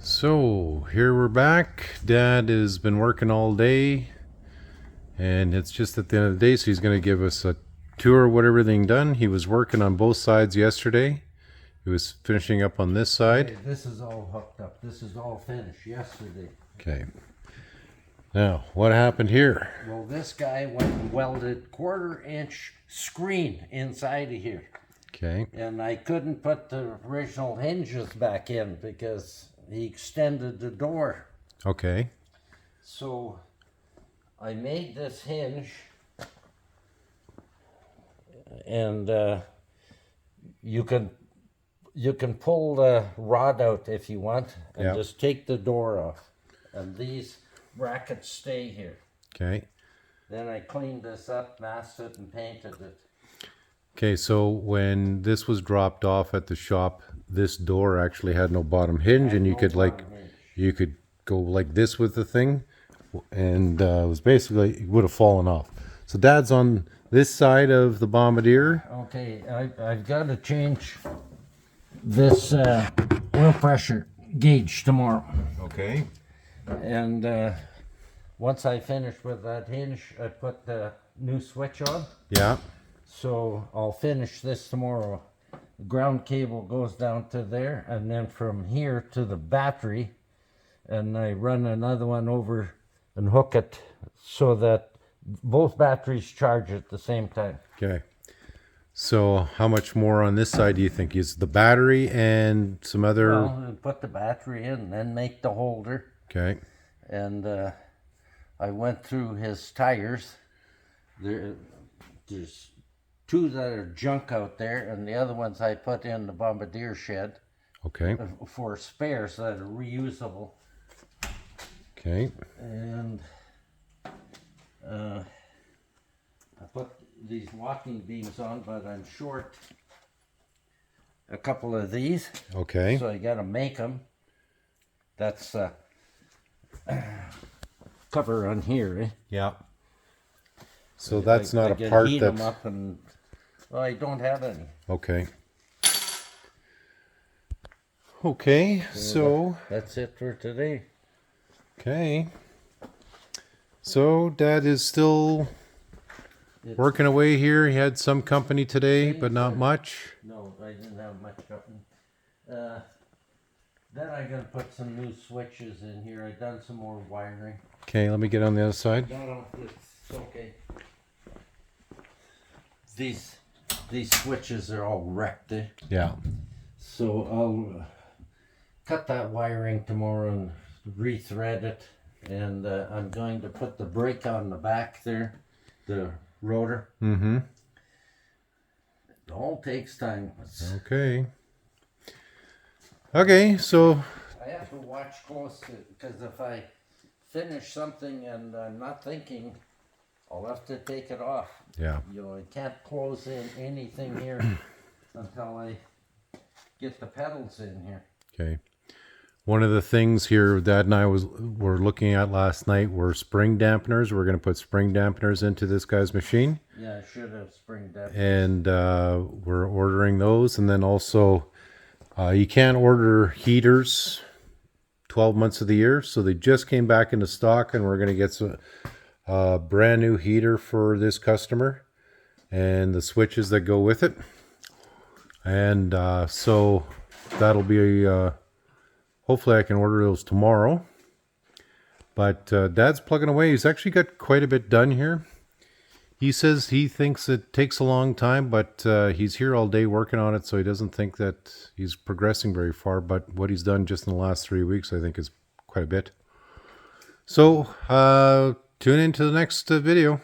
So here we're back. Dad has been working all day, and it's just at the end of the day, so he's going to give us a tour of what everything done. He was working on both sides yesterday. He was finishing up on this side. Okay, this is all hooked up. This is all finished yesterday. Okay. Now, what happened here? Well, this guy went and welded 1/4-inch screen inside of here. Okay. And I couldn't put the original hinges back in because he extended the door. Okay. So I made this hinge, and you can pull the rod out if you want, and just take the door off, and these brackets stay here. Okay. Then I cleaned this up, masked it, and painted it. Okay, so when this was dropped off at the shop, this door actually had no bottom hinge, and you could you could go like this with the thing, and it was basically, it would have fallen off. So Dad's on this side of the Bombardier. Okay, I've got to change this oil pressure gauge tomorrow. Okay. And once I finish with that hinge, I put the new switch on. Yeah. So I'll finish this tomorrow. The ground cable goes down to there, and then from here to the battery, and I run another one over and hook it so that both batteries charge at the same time. Okay. So how much more on this side do you think? Is the battery and some other... Well, and put the battery in, then make the holder. Okay. And I went through his tires. There's two that are junk out there, and the other ones I put in the Bombardier shed. Okay. For spares that are reusable. Okay. And I put these walking beams on, but I'm short a couple of these. Okay. So I got to make them. That's cover on here, eh? Yeah. So that's not a part heat that's... them up, and well, I don't have any. Okay. Okay, so... That's it for today. Okay. So Dad is still working away here. He had some company today, but not much. No, I didn't have much company. Then I gotta put some new switches in here. I done some more wiring. Okay, let me get on the other side. No, it's okay. These switches are all wrecked, eh? Yeah. So I'll cut that wiring tomorrow and rethread it, and I'm going to put the brake on the back there, the rotor. Mm-hmm. It all takes time. Okay. Okay, so... I have to watch close, because if I finish something and I'm not thinking, I'll have to take it off. Yeah. You know, I can't close in anything here until I get the pedals in here. Okay. One of the things here Dad and I were looking at last night were spring dampeners. We're going to put spring dampeners into this guy's machine. Yeah, I should have spring dampeners. And we're ordering those. And then also, you can't order heaters 12 months of the year. So they just came back into stock, and we're going to get some brand new heater for this customer and the switches that go with it. And so that'll be... hopefully I can order those tomorrow. But Dad's plugging away. He's actually got quite a bit done here. He says he thinks it takes a long time, but he's here all day working on it, so he doesn't think that he's progressing very far. But what he's done just in the last 3 weeks, I think, is quite a bit. So tune into the next video.